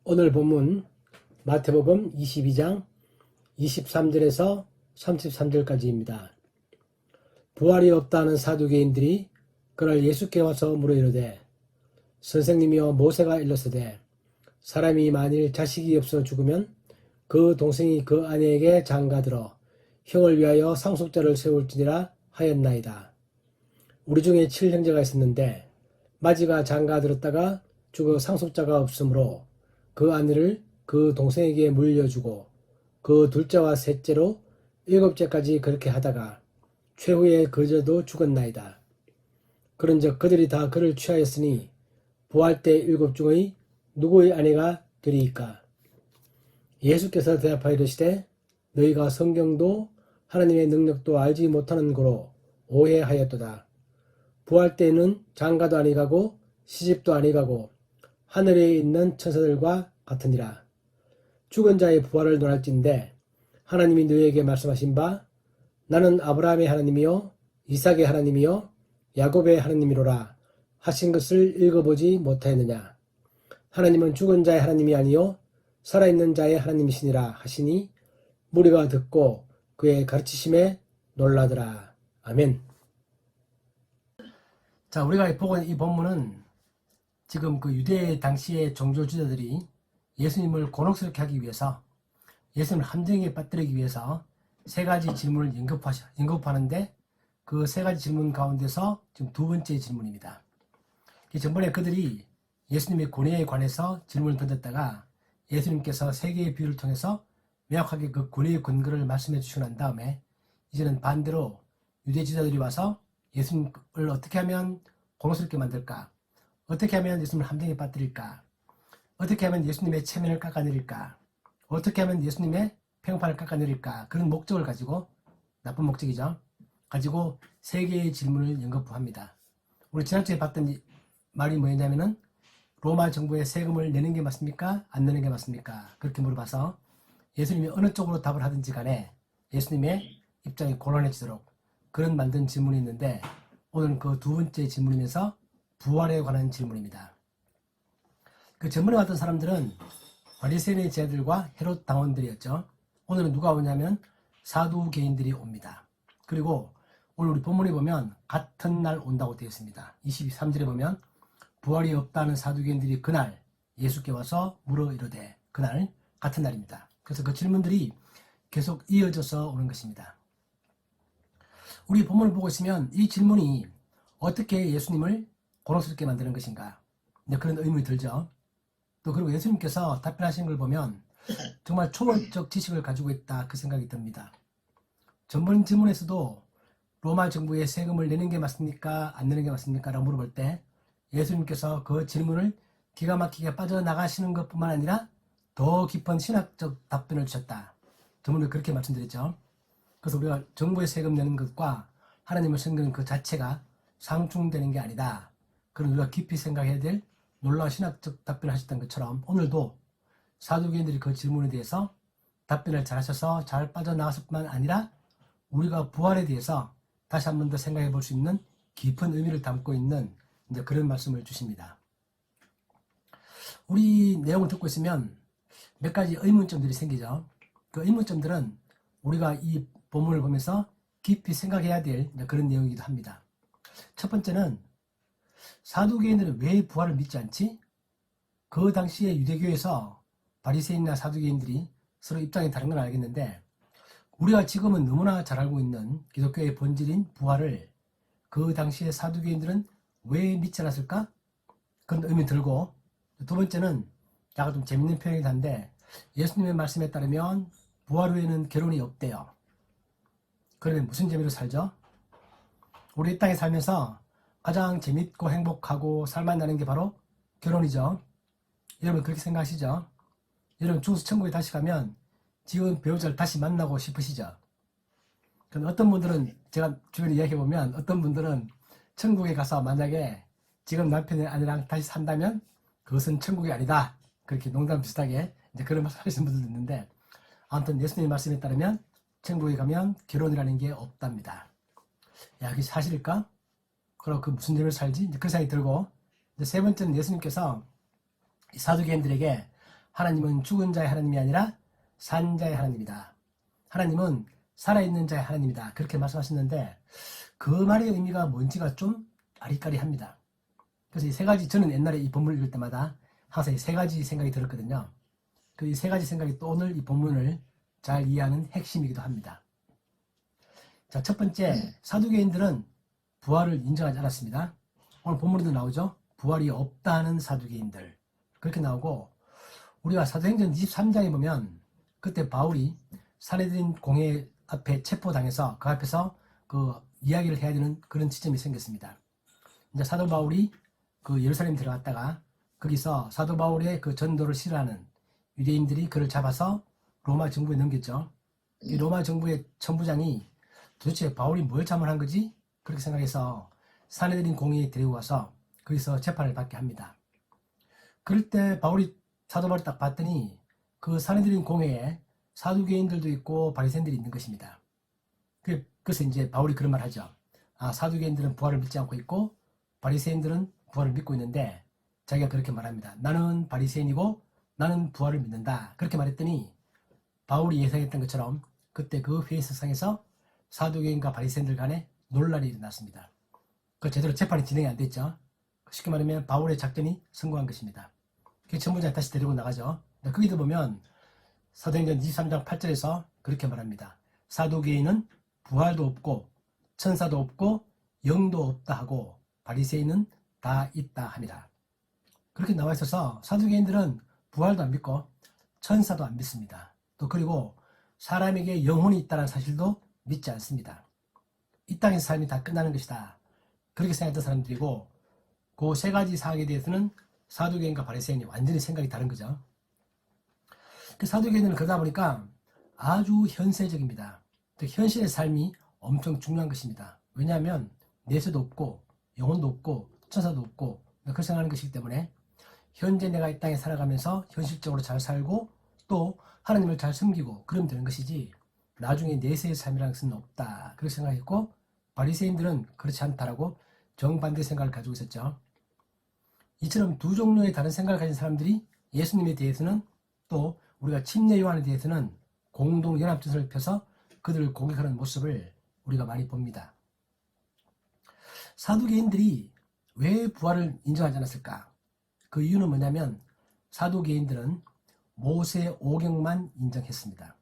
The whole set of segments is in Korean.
오늘 본문 마태복음 22장 23절에서 33절까지입니다. 부활이 없다는 사두개인들이 그날 예수께 와서 물어 이르되 선생님이여 모세가 일렀으되 사람이 만일 자식이 없어 죽으면 그 동생이 그 아내에게 장가들어 형을 위하여 상속자를 세울지니라 하였나이다. 우리 중에 7형제가 있었는데 마지가 장가들었다가 죽어 상속자가 없으므로 그 아내를 그 동생에게 물려주고 그 둘째와 셋째로 7째까지 그렇게 하다가 최후에 그저도 죽었나이다. 그런즉 그들이 다 그를 취하였으니 부활 때 7 중의 누구의 아내가 되리이까? 예수께서 대답하여 이르시되 너희가 성경도 하나님의 능력도 알지 못하는 고로 오해하였도다. 부활 때에는 장가도 아니가고 시집도 아니가고 하늘에 있는 천사들과 같으니라. 죽은 자의 부활을 논할진대 하나님이 너희에게 말씀하신 바 나는 아브라함의 하나님이요 이삭의 하나님이요 야곱의 하나님이로라 하신 것을 읽어보지 못하였느냐. 하나님은 죽은 자의 하나님이 아니요 살아있는 자의 하나님이시니라 하시니 무리가 듣고 그의 가르치심에 놀라더라. 아멘. 자, 우리가 보고 있는 이 본문은 지금 그 유대 당시의 종교 지도자들이 예수님을 곤혹스럽게 하기 위해서 예수님을 함정에 빠뜨리기 위해서 세 가지 질문을 연급하는데 그 세 가지 질문 가운데서 지금 두 번째 질문입니다. 전번에 그들이 예수님의 고뇌에 관해서 질문을 던졌다가 예수님께서 세 개의 비유를 통해서 명확하게 그 고뇌의 근거를 말씀해 주시고 난 다음에 이제는 반대로 유대 지도자들이 와서 예수님을 어떻게 하면 곤혹스럽게 만들까? 어떻게 하면 예수님을 함정에 빠뜨릴까? 어떻게 하면 예수님의 체면을 깎아내릴까? 어떻게 하면 예수님의 평판을 깎아내릴까? 그런 목적을 가지고, 나쁜 목적이죠. 가지고 세 개의 질문을 연거푸합니다. 우리 지난주에 봤던 말이 뭐였냐면은 로마 정부에 세금을 내는 게 맞습니까? 안 내는 게 맞습니까? 그렇게 물어봐서 예수님이 어느 쪽으로 답을 하든지 간에 예수님의 입장이 곤란해지도록 그런 만든 질문이 있는데 오늘은 그 두 번째 질문이면서 부활에 관한 질문입니다. 그 전문에 왔던 사람들은 바리새인의 제자들과 헤롯 당원들이었죠. 오늘은 누가 오냐면 사두개인들이 옵니다. 그리고 오늘 우리 본문에 보면 같은 날 온다고 되어 있습니다. 23절에 보면 부활이 없다는 사두개인들이 그날 예수께 와서 물어 이르되 그날 같은 날입니다. 그래서 그 질문들이 계속 이어져서 오는 것입니다. 우리 본문을 보고 있으면 이 질문이 어떻게 예수님을 곤혹스럽게 만드는 것인가 그런 의문이 들죠. 또 그리고 예수님께서 답변하신 걸 보면 정말 초월적 지식을 가지고 있다 그 생각이 듭니다. 전번 질문에서도 로마 정부에 세금을 내는 게 맞습니까? 안 내는 게 맞습니까? 라고 물어볼 때 예수님께서 그 질문을 기가 막히게 빠져나가시는 것뿐만 아니라 더 깊은 신학적 답변을 주셨다. 전문에 그렇게 말씀드렸죠. 그래서 우리가 정부에 세금 내는 것과 하나님을 섬기는 그 자체가 상충되는 게 아니다. 그런 우리가 깊이 생각해야 될 놀라운 신학적 답변을 하셨던 것처럼 오늘도 사두개인들이 그 질문에 대해서 답변을 잘 하셔서 잘 빠져나갔을 뿐만 아니라 우리가 부활에 대해서 다시 한 번 더 생각해 볼 수 있는 깊은 의미를 담고 있는 이제 그런 말씀을 주십니다. 우리 내용을 듣고 있으면 몇 가지 의문점들이 생기죠. 그 의문점들은 우리가 이 본문을 보면서 깊이 생각해야 될 그런 내용이기도 합니다. 첫 번째는 사두개인들은 왜 부활을 믿지 않지? 그 당시에 유대교에서 바리새인이나 사두개인들이 서로 입장이 다른 건 알겠는데 우리가 지금은 너무나 잘 알고 있는 기독교의 본질인 부활을 그 당시에 사두개인들은 왜 믿지 않았을까? 그런 의문이 들고 두 번째는 약간 좀 재밌는 표현이긴 한데 예수님의 말씀에 따르면 부활 후에는 결혼이 없대요. 그러면 무슨 재미로 살죠? 우리 이 땅에 살면서 가장 재밌고 행복하고 살만 나는 게 바로 결혼이죠. 여러분 그렇게 생각하시죠? 여러분 죽어서 천국에 다시 가면 지금 배우자를 다시 만나고 싶으시죠? 그럼 어떤 분들은 제가 주변에 이야기해보면 어떤 분들은 천국에 가서 만약에 지금 남편의 아내랑 다시 산다면 그것은 천국이 아니다. 그렇게 농담 비슷하게 이제 그런 말씀 하시는 분들도 있는데 아무튼 예수님의 말씀에 따르면 천국에 가면 결혼이라는 게 없답니다. 야, 그게 사실일까? 그럼 그 무슨 재미로 살지? 이제 그런 생각이 들고 이제 세 번째는 예수님께서 이 사두개인들에게 하나님은 죽은 자의 하나님이 아니라 산 자의 하나님이다. 하나님은 살아있는 자의 하나님이다. 그렇게 말씀하셨는데 그 말의 의미가 뭔지가 좀 아리까리합니다. 그래서 이 세 가지, 저는 옛날에 이 본문을 읽을 때마다 항상 이 세 가지 생각이 들었거든요. 그 이 세 가지 생각이 또 오늘 이 본문을 잘 이해하는 핵심이기도 합니다. 자, 첫 번째, 사두개인들은 부활을 인정하지 않았습니다. 오늘 본문에도 나오죠. 부활이 없다는 사두개인들. 그렇게 나오고, 우리가 사도행전 23장에 보면 그때 바울이 사내들인 공회 앞에 체포당해서 그 앞에서 그 이야기를 해야 되는 그런 지점이 생겼습니다. 이제 사도 바울이 그 예루살렘 들어갔다가 거기서 사도 바울의 그 전도를 싫어하는 유대인들이 그를 잡아서 로마 정부에 넘겼죠. 이 로마 정부의 천부장이 도대체 바울이 뭘 잘못한 거지? 그렇게 생각해서 사내들인 공회에 데리고 와서 거기서 재판을 받게 합니다. 그럴 때 사도 바울이 딱 봤더니 그 사내들인 공회에 사두개인들도 있고 바리새인들이 있는 것입니다. 그래서 이제 바울이 그런 말 하죠. 아, 사두개인들은 부활을 믿지 않고 있고 바리새인들은 부활을 믿고 있는데 자기가 그렇게 말합니다. 나는 바리새인이고 나는 부활을 믿는다. 그렇게 말했더니 바울이 예상했던 것처럼 그때 그 회의석상에서 사두개인과 바리새인들 간에 논란이 일어났습니다. 그 제대로 재판이 진행이 안 됐죠. 쉽게 말하면 바울의 작전이 성공한 것입니다. 그 천부장이 다시 데리고 나가죠. 거기도 보면 사도행전 23장 8절에서 그렇게 말합니다. 사두개인은 부활도 없고 천사도 없고 영도 없다 하고 바리새인은 다 있다 합니다. 그렇게 나와 있어서 사두개인들은 부활도 안 믿고 천사도 안 믿습니다. 또 그리고 사람에게 영혼이 있다는 사실도 믿지 않습니다. 이 땅의 삶이 다 끝나는 것이다. 그렇게 생각했던 사람들이고 그 세 가지 사항에 대해서는 사두개인과 바리새인이 완전히 생각이 다른 거죠. 그 사두개인들은 그러다 보니까 아주 현세적입니다. 또 현실의 삶이 엄청 중요한 것입니다. 왜냐하면 내세도 없고 영혼도 없고 천사도 없고 그렇게 생각하는 것이기 때문에 현재 내가 이 땅에 살아가면서 현실적으로 잘 살고 또 하나님을 잘 섬기고 그러면 되는 것이지 나중에 내세의 삶이라는 것은 없다. 그렇게 생각했고 바리새인들은 그렇지 않다라고 정반대 생각을 가지고 있었죠. 이처럼 두 종류의 다른 생각을 가진 사람들이 예수님에 대해서는 또 우리가 침례 요한에 대해서는 공동 연합전선을 펴서 그들을 공격하는 모습을 우리가 많이 봅니다. 사두개인들이 왜 부활을 인정하지 않았을까? 그 이유는 뭐냐면 사두개인들은 모세 오경만 인정했습니다.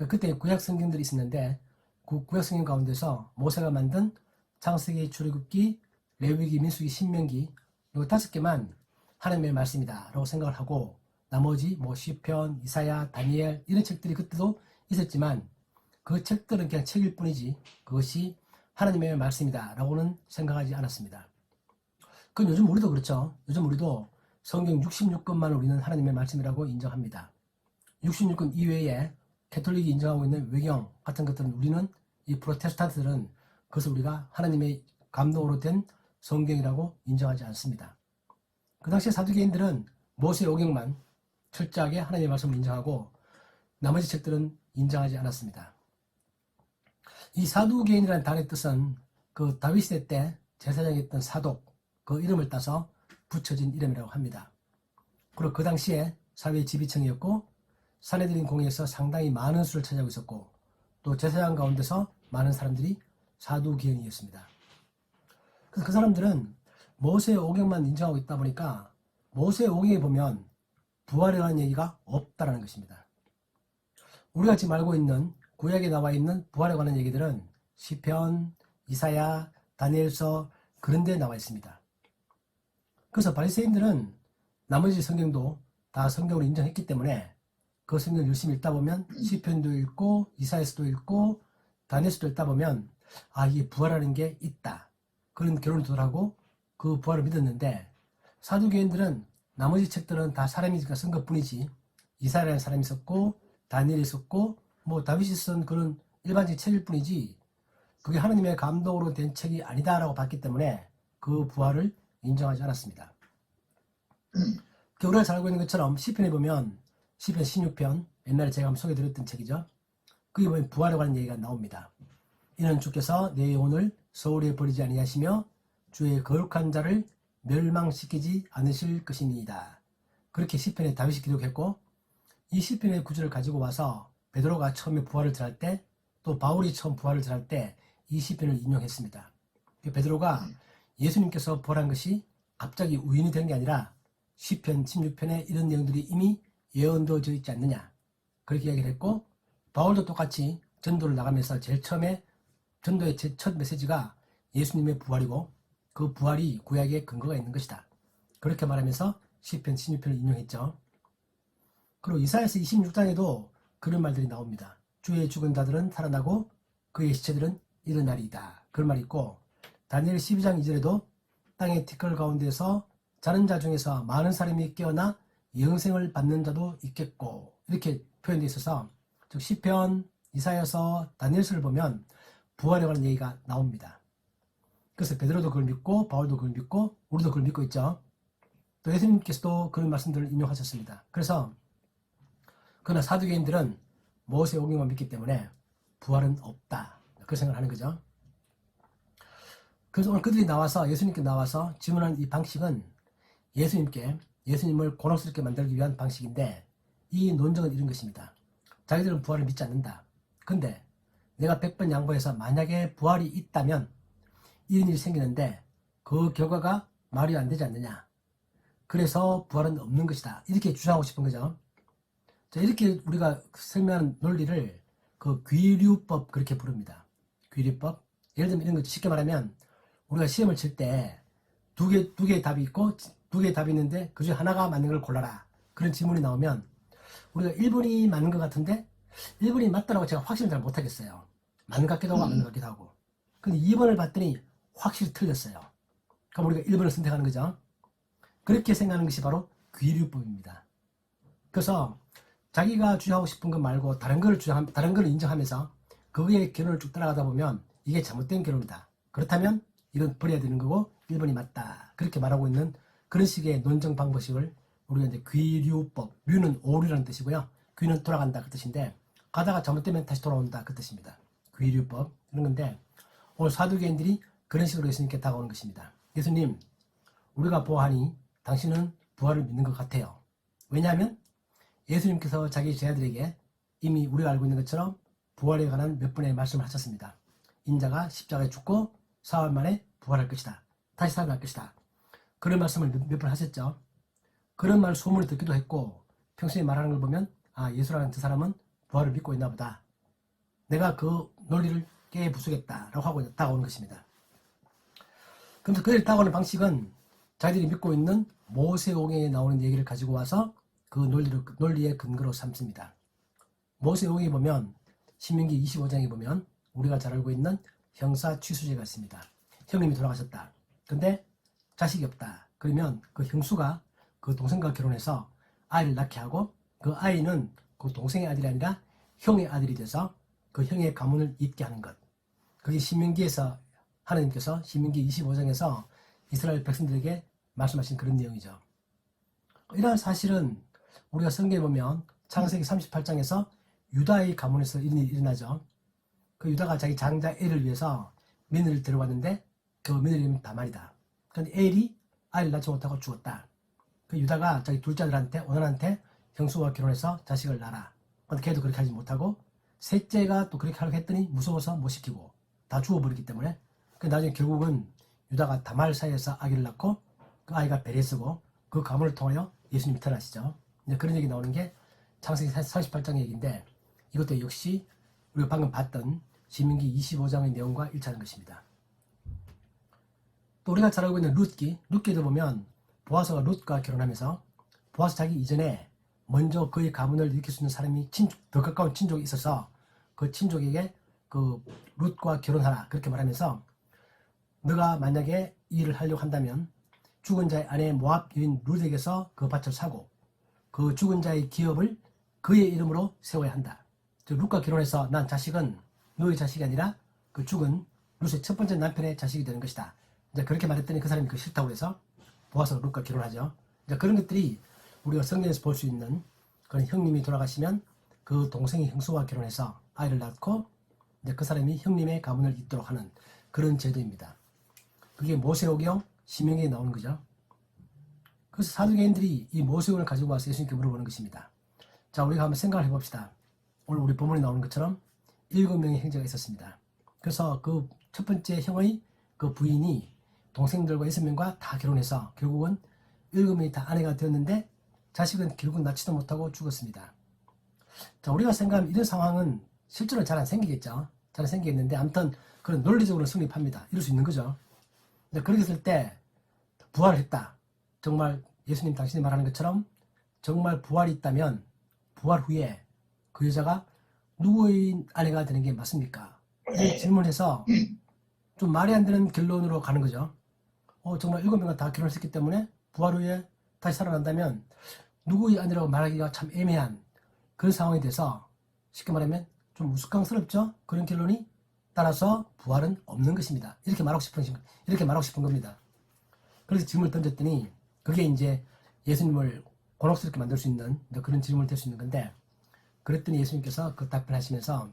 그때 구약 성경들이 있었는데 그 구약 성경 가운데서 모세가 만든 창세기, 출애굽기, 레위기, 민수기, 신명기 이 5개만 하나님의 말씀이다 라고 생각을 하고 나머지 시편, 이사야, 다니엘 이런 책들이 그때도 있었지만 그 책들은 그냥 책일 뿐이지 그것이 하나님의 말씀이다 라고는 생각하지 않았습니다. 그건 요즘 우리도 그렇죠. 요즘 우리도 성경 66권만을 우리는 하나님의 말씀이라고 인정합니다. 66권 이외에 캐톨릭이 인정하고 있는 외경 같은 것들은 우리는 이 프로테스탄트들은 그것을 우리가 하나님의 감동으로 된 성경이라고 인정하지 않습니다. 그 당시에 사두개인들은 모세 오경만 철저하게 하나님의 말씀을 인정하고 나머지 책들은 인정하지 않았습니다. 이 사두개인이라는 단어의 뜻은 그 다윗 때 제사장이었던 사독 그 이름을 따서 붙여진 이름이라고 합니다. 그리고 그 당시에 사회 지휘층이었고 사내들인 공회에서 상당히 많은 수를 차지하고 있었고 또 제사장 가운데서 많은 사람들이 사두개인이었습니다. 그래서 그 사람들은 모세 오경만 인정하고 있다 보니까 모세 오경에 보면 부활에 관한 얘기가 없다라는 것입니다. 우리가 지금 알고 있는 구약에 나와 있는 부활에 관한 얘기들은 시편, 이사야, 다니엘서 그런 데 나와 있습니다. 그래서 바리새인들은 나머지 성경도 다 성경으로 인정했기 때문에 그 성경을 열심히 읽다 보면 시편도 읽고 이사야서도 읽고 다니엘서도 읽다 보면 이게 부활하는 게 있다. 그런 결론을 도달하고 그 부활을 믿었는데 사두개인들은 나머지 책들은 다 사람이 쓴 것뿐이지 이사야라는 사람이 썼고 다니엘이 썼고 다윗이 쓴 그런 일반적인 책일 뿐이지 그게 하나님의 감동으로 된 책이 아니다라고 봤기 때문에 그 부활을 인정하지 않았습니다. 우리가 잘 알고 있는 것처럼 시편에 보면 시편 16편 옛날에 제가 한번 소개드렸던 책이죠. 거기 보면 부활에 관한 얘기가 나옵니다. 이는 주께서 내 영혼을 서울에 버리지 아니하시며 주의 거룩한 자를 멸망시키지 않으실 것입니다. 그렇게 시편에 다윗이 기록했고 이 시편의 구절을 가지고 와서 베드로가 처음에 부활을 전할 때, 또 바울이 처음 부활을 전할 때 이 시편을 인용했습니다. 베드로가 예수님께서 부활한 것이 갑자기 우연이 된 게 아니라 시편 16편에 이런 내용들이 이미 예언되어져 있지 않느냐, 그렇게 이야기를 했고, 바울도 똑같이 전도를 나가면서 제일 처음에 전도의 첫 메시지가 예수님의 부활이고 그 부활이 구약의 근거가 있는 것이다, 그렇게 말하면서 시편 16편을 인용했죠. 그리고 이사야서 26장에도 그런 말들이 나옵니다. 주의 죽은 자들은 살아나고 그의 시체들은 일어나리이다, 그런 말이 있고, 다니엘 12장 2절에도 땅의 티끌 가운데서 자는 자 중에서 많은 사람이 깨어나 영생을 받는 자도 있겠고, 이렇게 표현되어 있어서, 즉 시편, 이사야서, 다니엘서를 보면 부활에 관한 얘기가 나옵니다. 그래서 베드로도 그걸 믿고 바울도 그걸 믿고 우리도 그걸 믿고 있죠. 또 예수님께서도 그런 말씀들을 인용하셨습니다. 그래서 그러나 사두개인들은 모세 오경만 믿기 때문에 부활은 없다, 그 생각을 하는 거죠. 그래서 오늘 그들이 나와서 예수님께 나와서 질문하는 이 방식은 예수님을 곤혹스럽게 만들기 위한 방식인데, 이 논증은 이런 것입니다. 자기들은 부활을 믿지 않는다. 근데 내가 100번 양보해서 만약에 부활이 있다면 이런 일이 생기는데 그 결과가 말이 안 되지 않느냐, 그래서 부활은 없는 것이다, 이렇게 주장하고 싶은 거죠. 자, 이렇게 우리가 설명하는 논리를 그 귀류법, 그렇게 부릅니다. 귀류법. 예를 들면 이런 거, 쉽게 말하면 우리가 시험을 칠 때 두 개의 답이 있고 두 개의 답이 있는데 그 중에 하나가 맞는 걸 골라라, 그런 질문이 나오면 우리가 1번이 맞는 것 같은데 1번이 맞다라고 제가 확신을 잘 못하겠어요. 맞는 것 같기도 하고 안 맞는 것 같기도 하고. 근데 2번을 봤더니 확실히 틀렸어요. 그럼 우리가 1번을 선택하는 거죠. 그렇게 생각하는 것이 바로 귀류법입니다. 그래서 자기가 주장하고 싶은 것 말고 다른 걸 인정하면서 그거의 결론을 쭉 따라가다 보면 이게 잘못된 결론이다, 그렇다면 이건 버려야 되는 거고 1번이 맞다, 그렇게 말하고 있는 그런 식의 논정 방법식을 우리가 이제 귀류법, 류는 오류라는 뜻이고요, 귀는 돌아간다, 그 뜻인데, 가다가 잘못되면 다시 돌아온다, 그 뜻입니다. 귀류법, 이런 건데, 오늘 사두개인들이 그런 식으로 예수님께 다가오는 것입니다. 예수님, 우리가 보아하니 당신은 부활을 믿는 것 같아요. 왜냐하면 예수님께서 자기 제자들에게 이미 우리가 알고 있는 것처럼 부활에 관한 몇 번의 말씀을 하셨습니다. 인자가 십자가에 죽고 사흘 만에 부활할 것이다, 다시 살아날 것이다, 그런 말씀을 몇 번 하셨죠. 그런 말 소문을 듣기도 했고, 평소에 말하는 걸 보면 예수라는 그 사람은 부활을 믿고 있나 보다, 내가 그 논리를 깨부수겠다라고 하고 다가오는 것입니다. 그래서 그들이 다가오는 방식은 자기들이 믿고 있는 모세오경에 나오는 얘기를 가지고 와서 그 논리의 근거로 삼습니다. 모세오경에 보면, 신명기 25장에 보면 우리가 잘 알고 있는 형사 취수제가 있습니다. 형님이 돌아가셨다, 근데 자식이 없다, 그러면 그 형수가 그 동생과 결혼해서 아이를 낳게 하고, 그 아이는 그 동생의 아들이 아니라 형의 아들이 돼서 그 형의 가문을 잇게 하는 것, 그게 신명기에서 하나님께서 신명기 25장에서 이스라엘 백성들에게 말씀하신 그런 내용이죠. 이러한 사실은 우리가 성경에 보면 창세기 38장에서 유다의 가문에서 이런 일이 일어나죠. 그 유다가 자기 장자 엘을 위해서 며느리를 데려왔는데 그 며느리 이름은 다말이다. 그런데 엘이 아이를 낳지 못하고 죽었다. 그 유다가 자기 둘째 아들한테, 오난한테 형수와 결혼해서 자식을 낳아라. 그런데 걔도 그렇게 하지 못하고, 셋째가 또 그렇게 하려고 했더니 무서워서 못 시키고 다 죽어버리기 때문에, 그 나중에 결국은 유다가 다말 사이에서 아기를 낳고 그 아이가 베레스고 그 가문을 통하여 예수님이 태어나시죠. 이제 그런 얘기 나오는 게 창세기 38장 얘기인데, 이것도 역시 우리가 방금 봤던 신명기 25장의 내용과 일치하는 것입니다. 또 우리가 잘 알고 있는 룻기도 보면 보아스가 룻과 결혼하면서 보아스 자기 이전에 먼저 그의 가문을 일으킬 수 있는 사람이 더 가까운 친족이 있어서 그 친족에게 그 룻과 결혼하라, 그렇게 말하면서 너가 만약에 이 일을 하려고 한다면 죽은 자의 아내 모압 여인 룻에게서 그 밭을 사고 그 죽은 자의 기업을 그의 이름으로 세워야 한다. 즉 룻과 결혼해서 난 자식은 너의 자식이 아니라 그 죽은 룻의 첫 번째 남편의 자식이 되는 것이다. 이제 그렇게 말했더니 그 사람이 그 싫다고 해서 보아스가 룻과 결혼하죠. 이제 그런 것들이 우리가 성경에서 볼 수 있는, 그런 형님이 돌아가시면 그 동생이 형수와 결혼해서 아이를 낳고 이제 그 사람이 형님의 가문을 잇도록 하는 그런 제도입니다. 그게 모세오경, 신명기에 나오는 거죠. 그래서 사두개인들이 이 모세오경을 가지고 와서 예수님께 물어보는 것입니다. 자, 우리가 한번 생각을 해봅시다. 오늘 우리 본문에 나오는 것처럼 7명의 형제가 있었습니다. 그래서 그 첫 번째 형의 그 부인이 동생들과 6명과 다 결혼해서 결국은 7명이 다 아내가 되었는데 자식은 결국 낳지도 못하고 죽었습니다. 자, 우리가 생각하면 이런 상황은 실제로 잘 안 생기겠죠. 잘 안 생기겠는데 아무튼 그런 논리적으로 성립합니다. 이럴 수 있는 거죠. 근데 그렇게 했을 때 부활을 했다. 정말 예수님 당신이 말하는 것처럼 정말 부활이 있다면 부활 후에 그 여자가 누구의 아내가 되는 게 맞습니까? 이런 질문해서 좀 말이 안 되는 결론으로 가는 거죠. 정말 7명가 다 결혼했기 때문에 부활 후에 다시 살아난다면 누구의 아내라고 말하기가 참 애매한 그런 상황이 돼서 쉽게 말하면 좀 우스꽝스럽죠. 그런 결론이 따라서 부활은 없는 것입니다. 이렇게 말하고 싶은 겁니다. 그래서 질문을 던졌더니 그게 이제 예수님을 곤혹스럽게 만들 수 있는 그런 질문을 될 수 있는 건데, 그랬더니 예수님께서 그 답변하시면서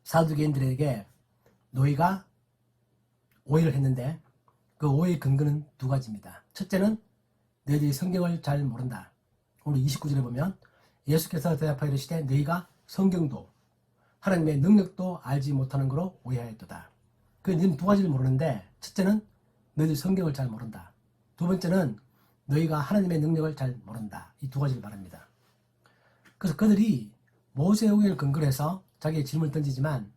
사두개인들에게 너희가 오해를 했는데 그 오해의 근거는 두 가지입니다. 첫째는 너희들이 성경을 잘 모른다. 오늘 29절에 보면 예수께서 대답하여 이르시되 너희가 성경도 하나님의 능력도 알지 못하는 거로 오해하였도다. 너희는 두 가지를 모르는데 첫째는 너희들 성경을 잘 모른다. 두 번째는 너희가 하나님의 능력을 잘 모른다. 이 두 가지를 말합니다. 그래서 그들이 모세오경을 근거로 해서 자기의 질문을 던지지만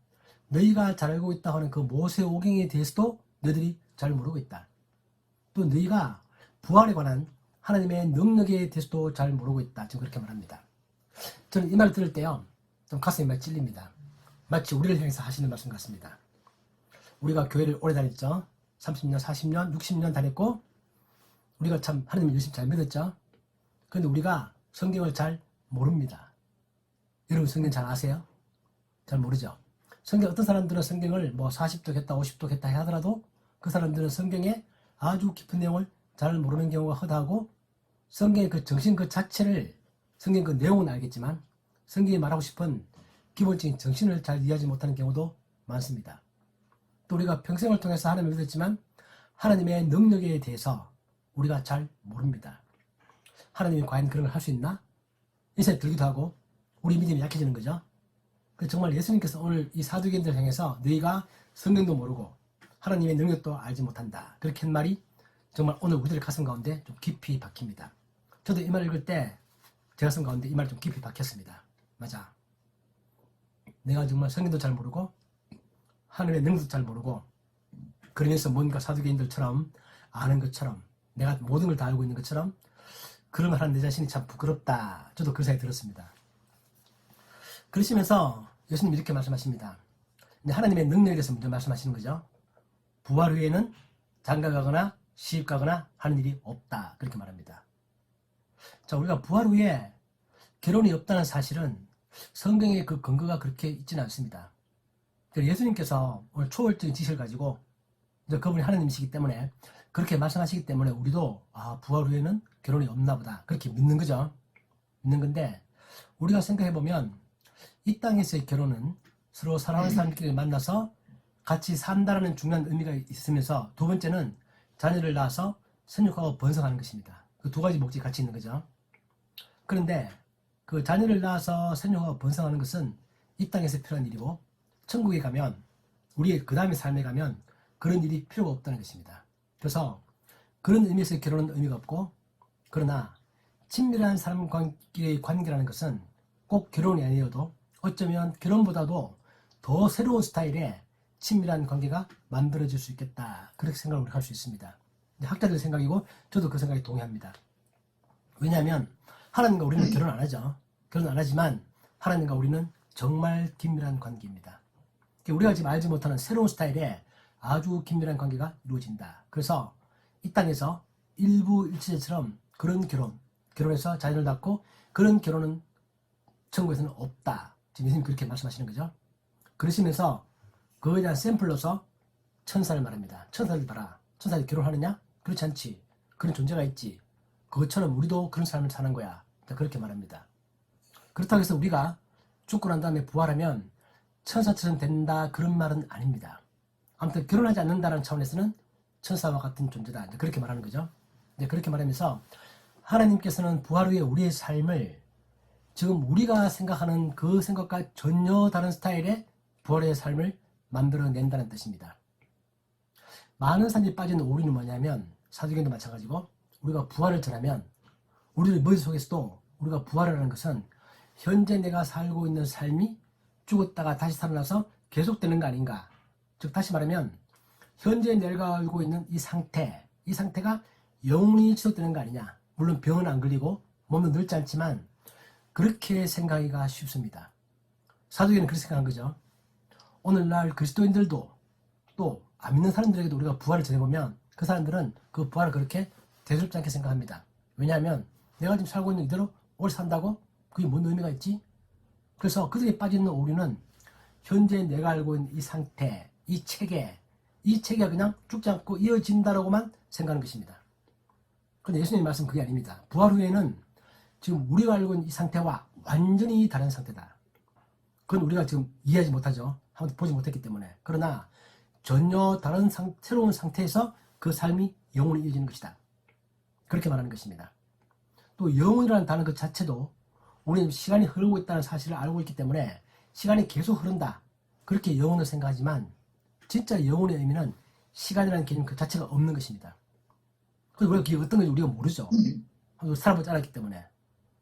너희가 잘 알고 있다고 하는 그 모세오경에 대해서도 너희들이 잘 모르고 있다. 또 너희가 부활에 관한 하나님의 능력에 대해서도 잘 모르고 있다. 지금 그렇게 말합니다. 저는 이 말을 들을 때요, 좀 가슴이 많이 찔립니다. 마치 우리를 향해서 하시는 말씀 같습니다. 우리가 교회를 오래 다녔죠. 30년, 40년, 60년 다녔고 우리가 참 하나님을 열심히 잘 믿었죠. 그런데 우리가 성경을 잘 모릅니다. 여러분 성경 잘 아세요? 잘 모르죠. 어떤 사람들은 성경을 40도 했다 50도 했다 하더라도 그 사람들은 성경의 아주 깊은 내용을 잘 모르는 경우가 허다하고 성경의 그 정신 그 자체를, 성경 그 내용은 알겠지만 성경이 말하고 싶은 기본적인 정신을 잘 이해하지 못하는 경우도 많습니다. 또 우리가 평생을 통해서 하나님을 믿었지만 하나님의 능력에 대해서 우리가 잘 모릅니다. 하나님이 과연 그런 걸 할 수 있나? 이 생각이 들기도 하고 우리 믿음이 약해지는 거죠. 그래서 정말 예수님께서 오늘 이 사두개인들을 향해서 너희가 성경도 모르고 하나님의 능력도 알지 못한다. 그렇게 한 말이 정말 오늘 우리들 가슴 가운데 좀 깊이 박힙니다. 저도 이 말 읽을 때 제 가슴 가운데 이 말이 좀 깊이 박혔습니다. 맞아. 내가 정말 성경도 잘 모르고 하나님의 능력도 잘 모르고 그러면서 뭔가 사두개인들처럼 아는 것처럼 내가 모든 걸 다 알고 있는 것처럼 그런 걸 하는 내 자신이 참 부끄럽다. 저도 그 생각이 들었습니다. 그러시면서 예수님이 이렇게 말씀하십니다. 하나님의 능력에 대해서 먼저 말씀하시는 거죠. 부활 후에는 장가가거나 시집가거나 하는 일이 없다. 그렇게 말합니다. 자, 우리가 부활 후에 결혼이 없다는 사실은 성경의 그 근거가 그렇게 있지는 않습니다. 예수님께서 오늘 초월적인 지식을 가지고 그분이 하나님이시기 때문에 그렇게 말씀하시기 때문에 우리도 부활 후에는 결혼이 없나 보다. 그렇게 믿는 거죠. 믿는 건데 우리가 생각해보면 이 땅에서의 결혼은 서로 사랑하는 사람끼리 만나서 같이 산다라는 중요한 의미가 있으면서 두 번째는 자녀를 낳아서 생육하고 번성하는 것입니다. 그 두 가지 목적이 같이 있는 거죠. 그런데 그 자녀를 낳아서 생육하고 번성하는 것은 이 땅에서 필요한 일이고 천국에 가면 우리의 그 다음의 삶에 가면 그런 일이 필요가 없다는 것입니다. 그래서 그런 의미에서 결혼은 의미가 없고, 그러나 친밀한 사람과의 관계라는 것은 꼭 결혼이 아니어도 어쩌면 결혼보다도 더 새로운 스타일의 친밀한 관계가 만들어질 수 있겠다. 그렇게 생각을 할 수 있습니다. 학자들의 생각이고 저도 그 생각에 동의합니다. 왜냐하면 하나님과 우리는 결혼 안 하죠. 결혼 안 하지만 하나님과 우리는 정말 긴밀한 관계입니다. 우리가 지금 알지 못하는 새로운 스타일의 아주 긴밀한 관계가 이루어진다. 그래서 이 땅에서 일부 일체처럼 그런 결혼해서 자녀를 낳고 그런 결혼은 천국에서는 없다. 지금 예수님 그렇게 말씀하시는 거죠. 그러시면서 그거에 대한 샘플로서 천사를 말합니다. 천사들 봐라. 천사들이 결혼하느냐? 그렇지 않지. 그런 존재가 있지. 그것처럼 우리도 그런 삶을 사는 거야. 그렇게 말합니다. 그렇다고 해서 우리가 죽고 난 다음에 부활하면 천사처럼 된다, 그런 말은 아닙니다. 아무튼 결혼하지 않는다는 차원에서는 천사와 같은 존재다. 그렇게 말하는 거죠. 그렇게 말하면서 하나님께서는 부활 후에 우리의 삶을 지금 우리가 생각하는 그 생각과 전혀 다른 스타일의 부활의 삶을 만들어낸다는 뜻입니다. 많은 사람들이 빠지는 오류는 뭐냐면 사도행전도 마찬가지고 우리가 부활을 전하면 우리들 머릿속에서도 우리가 부활을 하는 것은 현재 내가 살고 있는 삶이 죽었다가 다시 살아나서 계속되는 거 아닌가. 즉 다시 말하면 현재 내가 알고 있는 이 상태가 영원히 지속되는 거 아니냐. 물론 병은 안 걸리고 몸은 늙지 않지만 그렇게 생각하기가 쉽습니다. 사도행전은 그렇게 생각한 거죠. 오늘날 그리스도인들도 또 안 믿는 사람들에게도 우리가 부활을 전해보면 그 사람들은 그 부활을 그렇게 대수롭지 않게 생각합니다. 왜냐하면 내가 지금 살고 있는 이대로 오래 산다고? 그게 뭔 의미가 있지? 그래서 그들이 빠지는 오류는 현재 내가 알고 있는 이 상태, 이 체계가 그냥 죽지 않고 이어진다라고만 생각하는 것입니다. 그런데 예수님의 말씀 그게 아닙니다. 부활 후에는 지금 우리가 알고 있는 이 상태와 완전히 다른 상태다. 그건 우리가 지금 이해하지 못하죠. 한번 보지 못했기 때문에. 그러나 전혀 다른 새로운 상태에서 그 삶이 영원히 이어지는 것이다. 그렇게 말하는 것입니다. 또 영혼이라는 단어 그 자체도 우리는 시간이 흐르고 있다는 사실을 알고 있기 때문에 시간이 계속 흐른다. 그렇게 영혼을 생각하지만 진짜 영혼의 의미는 시간이라는 개념 그 자체가 없는 것입니다. 그래서 우리가 그게 어떤 건지 우리가 모르죠. 살아보지 않았기 때문에.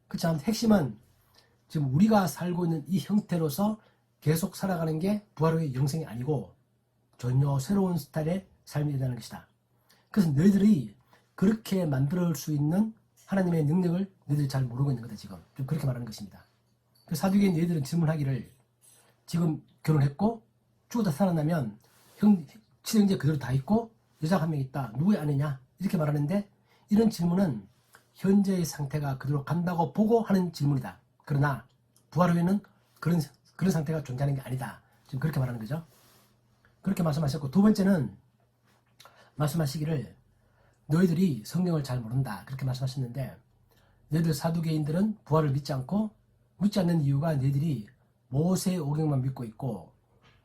그렇지만 핵심은 지금 우리가 살고 있는 이 형태로서 계속 살아가는 게 부활 후의 영생이 아니고 전혀 새로운 스타일의 삶이 되는 것이다. 그래서 너희들이 그렇게 만들 수 있는 하나님의 능력을 너희들이 잘 모르고 있는 거다 지금. 좀 그렇게 말하는 것입니다. 그 사두개인 너희들은 질문하기를 지금 결혼했고 죽었다 살아나면 친형제 그대로 다 있고 여자가 한 명 있다. 누구의 아내냐? 이렇게 말하는데 이런 질문은 현재의 상태가 그대로 간다고 보고 하는 질문이다. 그러나 부활 후에는 그런 상태가 존재하는 게 아니다. 지금 그렇게 말하는 거죠. 그렇게 말씀하셨고 두 번째는 말씀하시기를 너희들이 성경을 잘 모른다. 그렇게 말씀하셨는데 너희들 사두개인들은 부활을 믿지 않는 이유가 너희들이 모세의 오경만 믿고 있고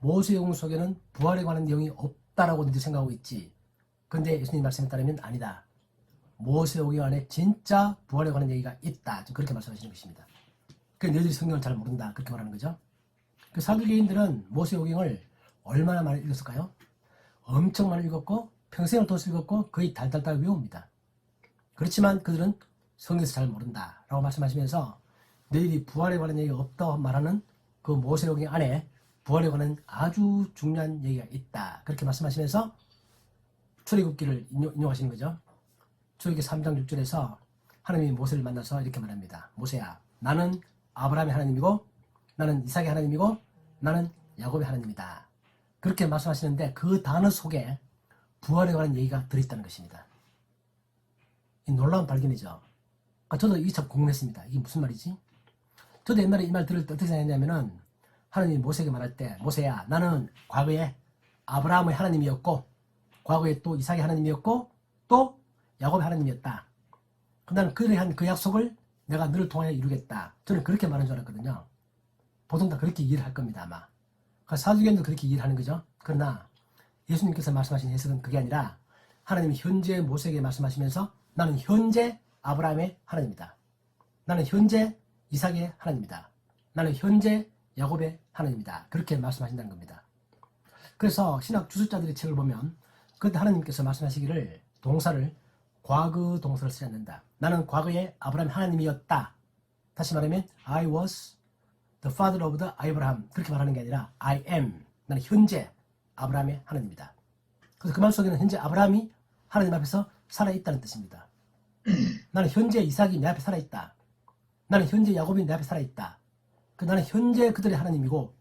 모세의 오경 속에는 부활에 관한 내용이 없다라고 너희들이 생각하고 있지. 그런데 예수님 말씀에 따르면 아니다. 모세의 오경 안에 진짜 부활에 관한 얘기가 있다. 그렇게 말씀하시는 것입니다. 그래서 너희들이 성경을 잘 모른다. 그렇게 말하는 거죠. 그 사두개인들은 모세의 오경을 얼마나 많이 읽었을까요? 엄청 많이 읽었고 평생을 통해서 읽었고 거의 달달달 외웁니다. 그렇지만 그들은 성경에서 잘 모른다 라고 말씀하시면서 너희들이 부활에 관한 얘기가 없다고 말하는 그 모세오경 안에 부활에 관한 아주 중요한 얘기가 있다. 그렇게 말씀하시면서 출애굽기를 인용하시는 거죠. 출애굽기 3장 6절에서 하나님이 모세를 만나서 이렇게 말합니다. 모세야, 나는 아브라함의 하나님이고 나는 이삭의 하나님이고 나는 야곱의 하나님이다. 그렇게 말씀하시는데 그 단어 속에 부활에 관한 얘기가 들어있다는 것입니다. 이 놀라운 발견이죠. 저도 이게 참 궁금했습니다. 이게 무슨 말이지? 저도 옛날에 이 말 들을 때 어떻게 생각했냐면은 하나님이 모세에게 말할 때 모세야 나는 과거에 아브라함의 하나님이었고 과거에 또 이삭의 하나님이었고 또 야곱의 하나님이었다. 나는 그를 한 그 약속을 내가 너를 통하여 이루겠다. 저는 그렇게 말하는 줄 알았거든요. 보통 다 그렇게 이해를 할 겁니다 아마. 사두개인도 그렇게 이해를 하는 거죠. 그러나 예수님께서 말씀하신 해석은 그게 아니라 하나님이 현재 모세에게 말씀하시면서 나는 현재 아브라함의 하나님이다. 나는 현재 이삭의 하나님이다. 나는 현재 야곱의 하나님이다. 그렇게 말씀하신다는 겁니다. 그래서 신학 주술자들의 책을 보면 그때 하나님께서 말씀하시기를 동사를 과거 동사를 쓰지 않는다. 나는 과거에 아브라함의 하나님이었다. 다시 말하면 I was the father of the Abraham. 그렇게 말하는 게 아니라 I am. 나는 현재 아브라함의 하나님이다. 그래서 그 말 속에는 현재 아브라함이 하나님 앞에서 살아있다는 뜻입니다. 나는 현재 이삭이 내 앞에 살아있다. 나는 현재 야곱이 내 앞에 살아있다. 나는 현재 그들의 하나님이고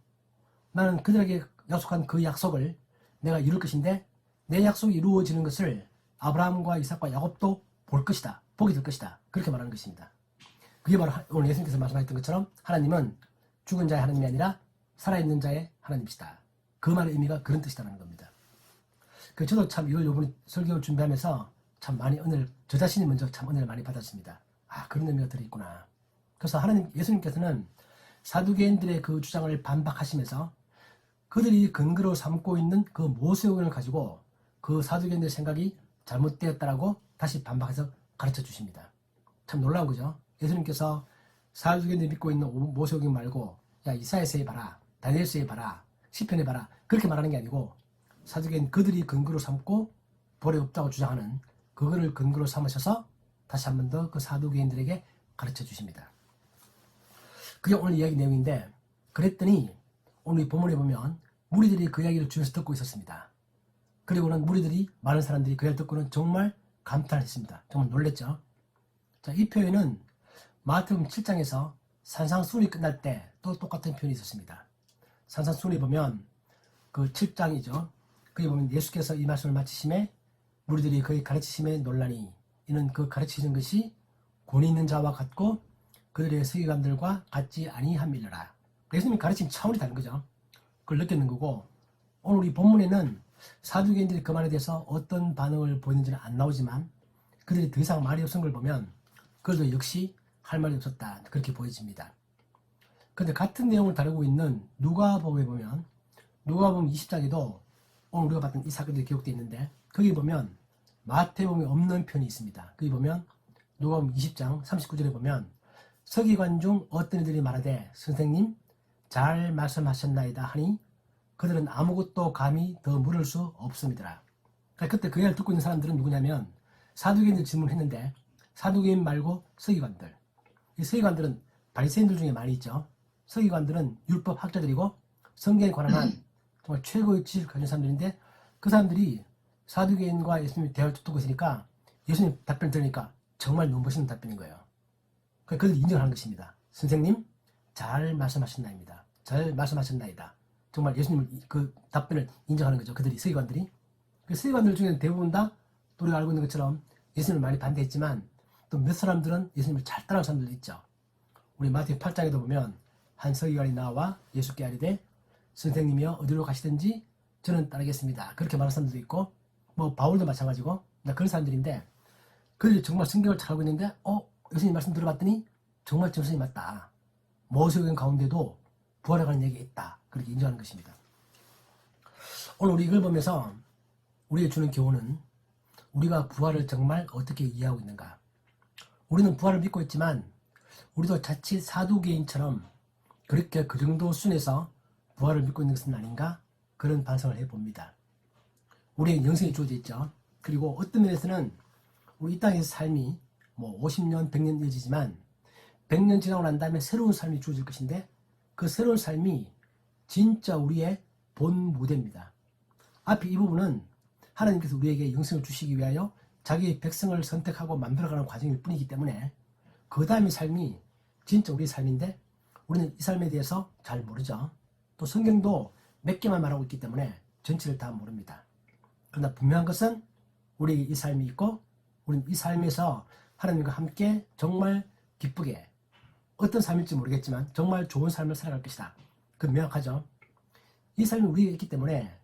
나는 그들에게 약속한 그 약속을 내가 이룰 것인데 내 약속이 이루어지는 것을 아브라함과 이삭과 야곱도 볼 것이다. 보게 될 것이다. 그렇게 말하는 것입니다. 그게 바로 오늘 예수님께서 말씀하셨던 것처럼 하나님은 죽은 자의 하나님이 아니라 살아있는 자의 하나님이시다. 그 말의 의미가 그런 뜻이라는 겁니다. 저도 참 이걸 요번에 설교를 준비하면서 참 많이 저 자신이 먼저 참 은혜를 많이 받았습니다. 아, 그런 의미가 들어있구나. 그래서 예수님께서는 사두개인들의 그 주장을 반박하시면서 그들이 근거로 삼고 있는 그 모세오경을 가지고 그 사두개인들의 생각이 잘못되었다라고 다시 반박해서 가르쳐 주십니다. 참 놀라운 거죠. 예수님께서 사두개인들이 믿고 있는 모세오경 말고 야 이사야서 해봐라, 다니엘서 해봐라, 시편 해봐라 그렇게 말하는 게 아니고 사두개인 그들이 근거로 삼고 벌이 없다고 주장하는 그거를 근거로 삼으셔서 다시 한 번 더 그 사두개인들에게 가르쳐 주십니다. 그게 오늘 이야기 내용인데 그랬더니 오늘 이 본문에 보면 무리들이 그 이야기를 주면서 듣고 있었습니다. 그리고는 무리들이 많은 사람들이 그 이야기를 듣고는 정말 감탄을 했습니다. 정말 놀랬죠. 자, 이 표현은 마태복음 7장에서 산상수훈이 끝날 때 또 똑같은 표현이 있었습니다. 산상수훈에 보면 그 7장이죠. 거기 보면 예수께서 이 말씀을 마치심에 무리들이 그의 가르치심에 놀라니 이는 그 가르치는 것이 권위 있는 자와 같고 그들의 서기관들과 같지 아니함이라. 예수님이 가르친 차원이 다른 거죠. 그걸 느꼈는 거고 오늘 이 본문에는 사두개인들이 그 말에 대해서 어떤 반응을 보이는지는 안 나오지만 그들이 더 이상 말이 없은 걸 보면 그들도 역시 할 말이 없었다 그렇게 보여집니다. 그런데 같은 내용을 다루고 있는 누가복음에 보면 누가복음 20장에도 오늘 우리가 봤던 이 사건들이 기록되어 있는데 거기 보면 마태복음에 없는 편이 있습니다. 거기 보면 누가복음 20장 39절에 보면 서기관 중 어떤 이들이 말하되 선생님 잘 말씀하셨나이다 하니 그들은 아무것도 감히 더 물을 수 없습니다. 그러니까 그때 그 얘기를 듣고 있는 사람들은 누구냐면 사두개인들 질문했는데 사두개인 말고 서기관들. 이 서기관들은 바리새인들 중에 많이 있죠. 서기관들은 율법 학자들이고 성경에 관한 정말 최고의 지식을 가진 사람들인데 그 사람들이 사두개인과 예수님이 대화를 듣고 있으니까 예수님 답변을 들으니까 정말 눈부시는 답변인 거예요. 그러니까 그들이 인정하는 것입니다. 선생님 잘 말씀하셨나이다. 잘 말씀하셨나이다. 정말 예수님을 그 답변을 인정하는 거죠. 그들이 서기관들이. 그 서기관들 중에는 대부분 다 우리가 알고 있는 것처럼 예수님을 많이 반대했지만 또 몇 사람들은 예수님을 잘 따라온 사람들도 있죠. 우리 마태복음 8장에도 보면 한 서기관이 나와 예수께 아뢰되 선생님이여 어디로 가시든지 저는 따르겠습니다. 그렇게 말하는 사람들도 있고 뭐 바울도 마찬가지고 그런 사람들인데 그들이 정말 성경을 잘 알고 있는데 예수님 말씀 들어봤더니 정말 정선이 맞다. 모세오경 가운데도 부활에 관한 얘기가 있다. 그렇게 인정하는 것입니다. 오늘 우리 이걸 보면서 우리에게 주는 교훈은 우리가 부활을 정말 어떻게 이해하고 있는가. 우리는 부활을 믿고 있지만 우리도 자칫 사두개인처럼 그렇게 그 정도 수준에서 부활을 믿고 있는 것은 아닌가 그런 반성을 해봅니다. 우리의 영생이 주어져 있죠. 그리고 어떤 면에서는 우리 이 땅에서 삶이 뭐 50년, 100년 이어지지만 100년 지나고 난 다음에 새로운 삶이 주어질 것인데 그 새로운 삶이 진짜 우리의 본 무대입니다. 앞에 이 부분은 하나님께서 우리에게 영생을 주시기 위하여 자기의 백성을 선택하고 만들어가는 과정일 뿐이기 때문에 그 다음의 삶이 진짜 우리의 삶인데 우리는 이 삶에 대해서 잘 모르죠. 또 성경도 몇 개만 말하고 있기 때문에 전체를 다 모릅니다. 그러나 분명한 것은 우리에게 이 삶이 있고 우리는 이 삶에서 하나님과 함께 정말 기쁘게 어떤 삶일지 모르겠지만 정말 좋은 삶을 살아갈 것이다. 그건 명확하죠. 이 삶이 우리에게 있기 때문에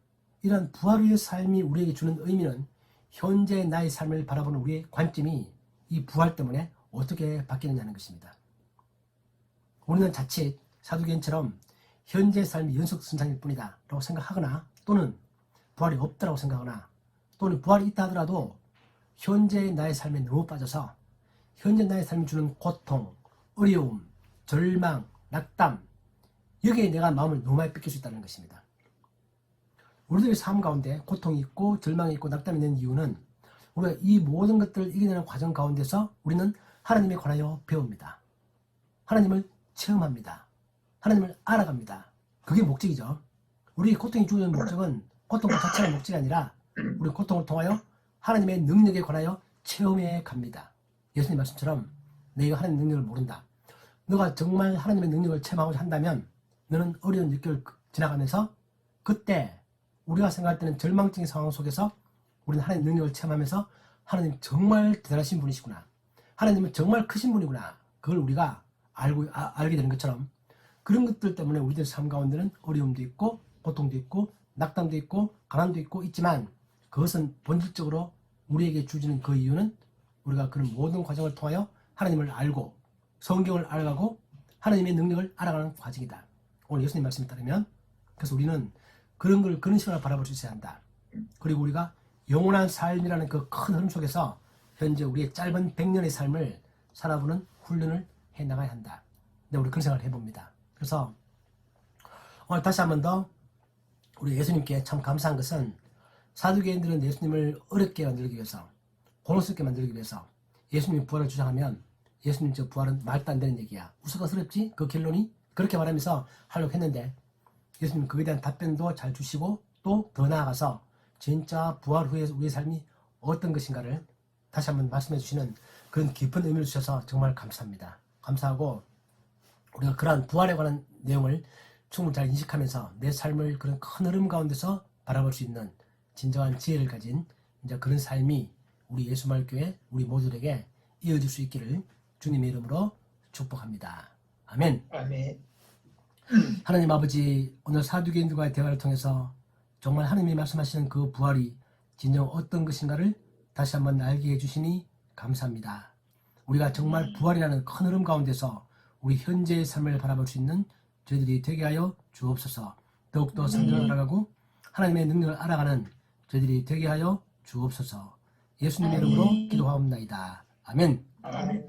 이런 부활의 삶이 우리에게 주는 의미는 현재 나의 삶을 바라보는 우리의 관점이 이 부활 때문에 어떻게 바뀌느냐는 것입니다. 우리는 자칫 사두개인처럼 현재 삶이 연속선상일 뿐이다 라고 생각하거나 또는 부활이 없다라고 생각하거나 또는 부활이 있다 하더라도 현재 나의 삶에 너무 빠져서 현재 나의 삶이 주는 고통, 어려움, 절망, 낙담 여기에 내가 마음을 너무 많이 뺏길 수 있다는 것입니다. 우리들의 삶 가운데 고통이 있고 절망이 있고 낙담이 있는 이유는 우리가 이 모든 것들을 이겨내는 과정 가운데서 우리는 하나님에 관하여 배웁니다. 하나님을 체험합니다. 하나님을 알아갑니다. 그게 목적이죠. 우리의 고통이 주는 목적은 고통 그 자체가 목적이 아니라 우리 고통을 통하여 하나님의 능력에 관하여 체험해 갑니다. 예수님 말씀처럼 너희가 하나님의 능력을 모른다. 너가 정말 하나님의 능력을 체험하고자 한다면 너는 어려운 역경을 지나가면서 그때 우리가 생각할 때는 절망적인 상황 속에서 우리는 하나님의 능력을 체험하면서 하나님 정말 대단하신 분이시구나. 하나님은 정말 크신 분이구나. 그걸 우리가 알게 되는 것처럼 그런 것들 때문에 우리들 삶 가운데는 어려움도 있고 고통도 있고 낙담도 있고 가난도 있고 있지만 그것은 본질적으로 우리에게 주어지는 그 이유는 우리가 그런 모든 과정을 통하여 하나님을 알고 성경을 알아가고 하나님의 능력을 알아가는 과정이다. 오늘 예수님 말씀에 따르면 그래서 우리는 그런 걸 그런 시각을 바라볼 수 있어야 한다. 그리고 우리가 영원한 삶이라는 그 큰 흐름 속에서 현재 우리의 짧은 100년의 삶을 살아보는 훈련을 해나가야 한다. 네, 우리 그런 생각을 해봅니다. 그래서 오늘 다시 한 번 더 우리 예수님께 참 감사한 것은 사두개인들은 예수님을 어렵게 만들기 위해서, 곤혹스럽게 만들기 위해서 예수님이 부활을 주장하면 예수님 저 부활은 말도 안 되는 얘기야, 우스꽝스럽지 그 결론이, 그렇게 말하면서 하려고 했는데 예수님 그에 대한 답변도 잘 주시고 또 더 나아가서 진짜 부활 후에 우리의 삶이 어떤 것인가를 다시 한번 말씀해 주시는 그런 깊은 의미를 주셔서 정말 감사합니다. 감사하고 우리가 그러한 부활에 관한 내용을 충분히 잘 인식하면서 내 삶을 그런 큰 흐름 가운데서 바라볼 수 있는 진정한 지혜를 가진 이제 그런 삶이 우리 예수마을교회 우리 모두에게 이어질 수 있기를 주님의 이름으로 축복합니다. 아멘. 아멘. 하나님 아버지, 오늘 사두개인들과의 대화를 통해서 정말 하나님이 말씀하시는 그 부활이 진정 어떤 것인가를 다시 한번 알게 해주시니 감사합니다. 우리가 정말 부활이라는 큰 흐름 가운데서 우리 현재의 삶을 바라볼 수 있는 저희들이 되게 하여 주옵소서. 더욱더 성장을 알아가고 하나님의 능력을 알아가는 저희들이 되게 하여 주옵소서. 예수님의 이름으로 기도하옵나이다. 아멘. 아멘.